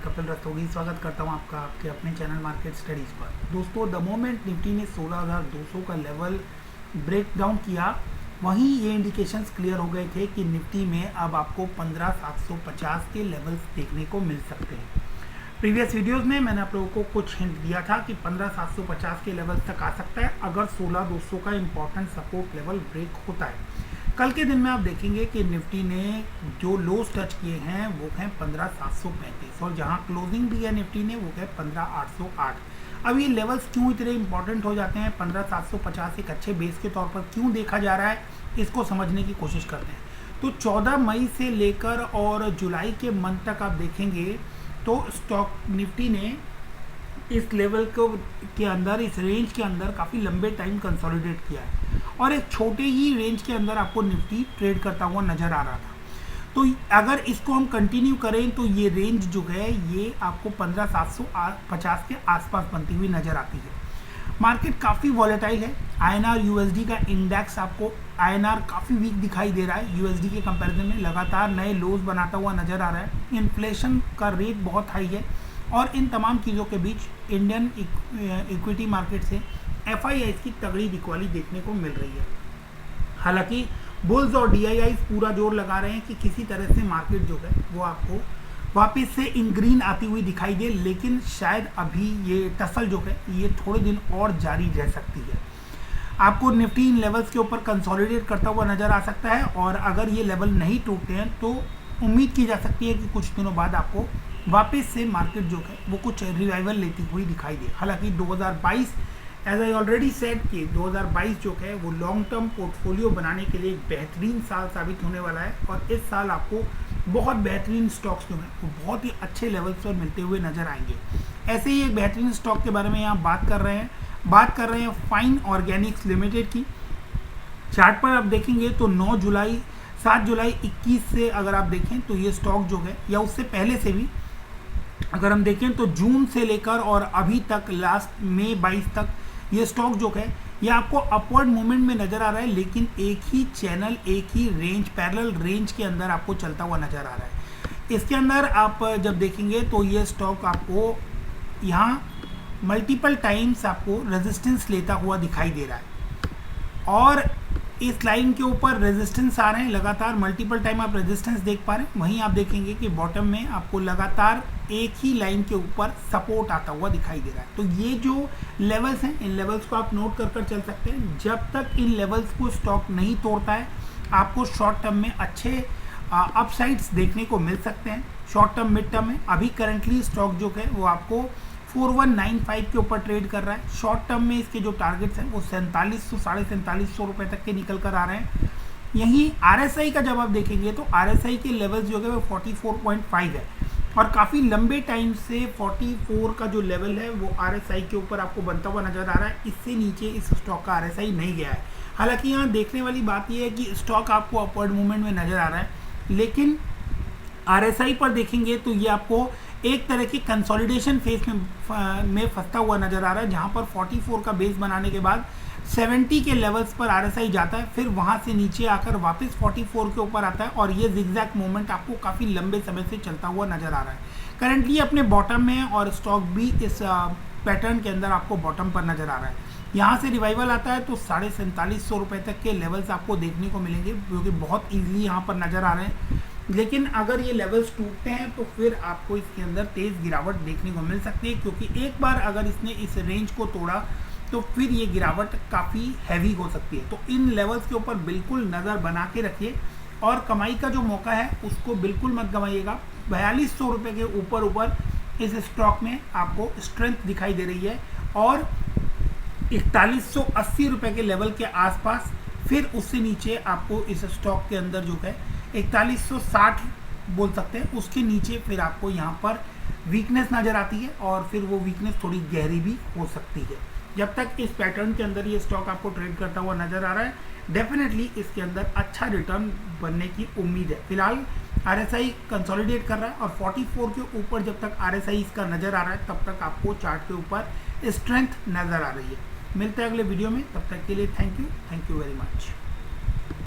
कपिल रस्तोगी स्वागत करता हूं आपका आपके अपने चैनल मार्केट स्टडीज़ पर। दोस्तों, द मोमेंट निफ्टी ने 16,200 का लेवल ब्रेक डाउन किया, वहीं ये इंडिकेशंस क्लियर हो गए थे कि निफ्टी में अब आपको 15,750 के लेवल्स देखने को मिल सकते हैं। प्रीवियस वीडियोस में मैंने आप लोगों को कुछ हिंट दिया था कि 15,750 के लेवल्स तक आ सकता है अगर 16,200 का इंपॉर्टेंट सपोर्ट लेवल ब्रेक होता है। कल के दिन में आप देखेंगे कि निफ्टी ने जो लोस टच किए हैं वो हैं 15,735 और जहां क्लोजिंग दी है निफ्टी ने वो है 15,808। अब ये लेवल्स क्यों इतने इंपॉर्टेंट हो जाते हैं, 15,750 एक अच्छे बेस के तौर पर क्यों देखा जा रहा है, इसको समझने की कोशिश करते हैं। तो 14 मई से लेकर और जुलाई के मंथ तक आप देखेंगे तो स्टॉक निफ्टी ने इस लेवल को के अंदर, इस रेंज के अंदर काफ़ी लंबे टाइम कंसोलिडेट किया है और एक छोटे ही रेंज के अंदर आपको निफ्टी ट्रेड करता हुआ नज़र आ रहा था। तो अगर इसको हम कंटिन्यू करें तो ये रेंज जो है ये आपको 15,750 के आसपास बनती हुई नज़र आती है। मार्केट काफ़ी वॉलेटाइल है। आईएनआर यूएसडी का इंडेक्स आपको आईएनआर काफ़ी वीक दिखाई दे रहा है, यूएसडी के कंपैरिजन में लगातार नए लोज बनाता हुआ नज़र आ रहा है। इन्फ्लेशन का रेट बहुत हाई है और इन तमाम चीज़ों के बीच इंडियन इक्विटी मार्केट से एफआईआईज की तगड़ी बिकवाली देखने को मिल रही है। हालांकि बुल्स और डीआईआईज पूरा जोर लगा रहे हैं कि किसी तरह से मार्केट जो है वो आपको वापस से इन ग्रीन आती हुई दिखाई दे, लेकिन शायद अभी ये टसल जो है ये थोड़े दिन और जारी रह सकती है। आपको निफ्टी इन लेवल्स के ऊपर कंसोलिडेट करता हुआ नज़र आ सकता है और अगर ये लेवल नहीं टूटते हैं तो उम्मीद की जा सकती है कि कुछ दिनों बाद आपको वापस से मार्केट जो है वो कुछ रिवाइवल लेती हुई दिखाई दे। हालांकि 2022 एज आई ऑलरेडी सेड कि 2022 जो है वो लॉन्ग टर्म पोर्टफोलियो बनाने के लिए एक बेहतरीन साल साबित होने वाला है और इस साल आपको बहुत बेहतरीन स्टॉक्स जो हैं वो बहुत ही अच्छे लेवल्स पर मिलते हुए नजर आएंगे। ऐसे ही एक बेहतरीन स्टॉक के बारे में यहाँ बात कर रहे हैं फाइन ऑर्गेनिक्स लिमिटेड की। चार्ट पर आप देखेंगे तो 7 जुलाई 21 से अगर आप देखें तो ये स्टॉक जो है, या उससे पहले से भी अगर हम देखें तो जून से लेकर और अभी तक लास्ट मई 22 तक ये स्टॉक जो है ये आपको अपवर्ड मूवमेंट में नज़र आ रहा है, लेकिन एक ही चैनल, एक ही रेंज, पैरेलल रेंज के अंदर आपको चलता हुआ नज़र आ रहा है। इसके अंदर आप जब देखेंगे तो ये स्टॉक आपको यहाँ मल्टीपल टाइम्स आपको रेजिस्टेंस लेता हुआ दिखाई दे रहा है और इस लाइन के ऊपर रेजिस्टेंस आ रहे हैं लगातार, मल्टीपल टाइम आप रेजिस्टेंस देख पा रहे हैं। वहीं आप देखेंगे कि बॉटम में आपको लगातार एक ही लाइन के ऊपर सपोर्ट आता हुआ दिखाई दे रहा है। तो ये जो लेवल्स हैं, इन लेवल्स को आप नोट कर चल सकते हैं। जब तक इन लेवल्स को स्टॉक नहीं तोड़ता है आपको शॉर्ट टर्म में अच्छे अपसाइड्स देखने को मिल सकते हैं। शॉर्ट टर्म, मिड टर्म में अभी करंटली स्टॉक जो है वो आपको 4195 के ऊपर ट्रेड कर रहा है। शॉर्ट टर्म में इसके जो टारगेट्स हैं वो 4700, 4750 रुपये तक के निकल कर आ रहे हैं। यहीं आरएसआई का जब आप देखेंगे तो आरएसआई के लेवल्स जो है वो 44.5 है और काफ़ी लंबे टाइम से 44 का जो लेवल है वो आरएसआई के ऊपर आपको बनता हुआ नज़र आ रहा है। इससे नीचे इस स्टॉक का आरएसआई नहीं गया है। हालांकि यहाँ देखने वाली बात यह है कि स्टॉक आपको अपवर्ड मूवमेंट में नज़र आ रहा है, लेकिन आरएसआई पर देखेंगे तो ये आपको एक तरह की कंसोलिडेशन फेज में फंसता हुआ नजर आ रहा है, जहां पर 44 का बेस बनाने के बाद 70 के लेवल्स पर आरएसआई जाता है, फिर वहां से नीचे आकर वापस 44 के ऊपर आता है और ये जिगजैग मूवमेंट आपको काफ़ी लंबे समय से चलता हुआ नजर आ रहा है। करंटली अपने बॉटम में और स्टॉक भी इस पैटर्न के अंदर आपको बॉटम पर नजर आ रहा है। यहाँ से रिवाइवल आता है तो 4750 रुपये तक के लेवल्स आपको देखने को मिलेंगे, जो कि बहुत ईजिली यहाँ पर नजर आ रहे हैं। लेकिन अगर ये लेवल्स टूटते हैं तो फिर आपको इसके अंदर तेज़ गिरावट देखने को मिल सकती है, क्योंकि एक बार अगर इसने इस रेंज को तोड़ा तो फिर ये गिरावट काफ़ी हैवी हो सकती है। तो इन लेवल्स के ऊपर बिल्कुल नज़र बना के रखिए और कमाई का जो मौका है उसको बिल्कुल मत गंवाइएगा। 4200 रुपये के ऊपर इस स्टॉक में आपको स्ट्रेंथ दिखाई दे रही है और 4180 रुपये के लेवल के आसपास, फिर उससे नीचे आपको इस स्टॉक के अंदर जो है 4160 बोल सकते हैं, उसके नीचे फिर आपको यहाँ पर वीकनेस नज़र आती है और फिर वो वीकनेस थोड़ी गहरी भी हो सकती है। जब तक इस पैटर्न के अंदर ये स्टॉक आपको ट्रेड करता हुआ नज़र आ रहा है, डेफिनेटली इसके अंदर अच्छा रिटर्न बनने की उम्मीद है। फिलहाल आरएसआई कंसोलिडेट कर रहा है और 44 के ऊपर जब तक आरएसआई इसका नज़र आ रहा है तब तक आपको चार्ट के ऊपर स्ट्रेंथ नज़र आ रही है। मिलते हैं अगले वीडियो में, तब तक के लिए थैंक यू वेरी मच।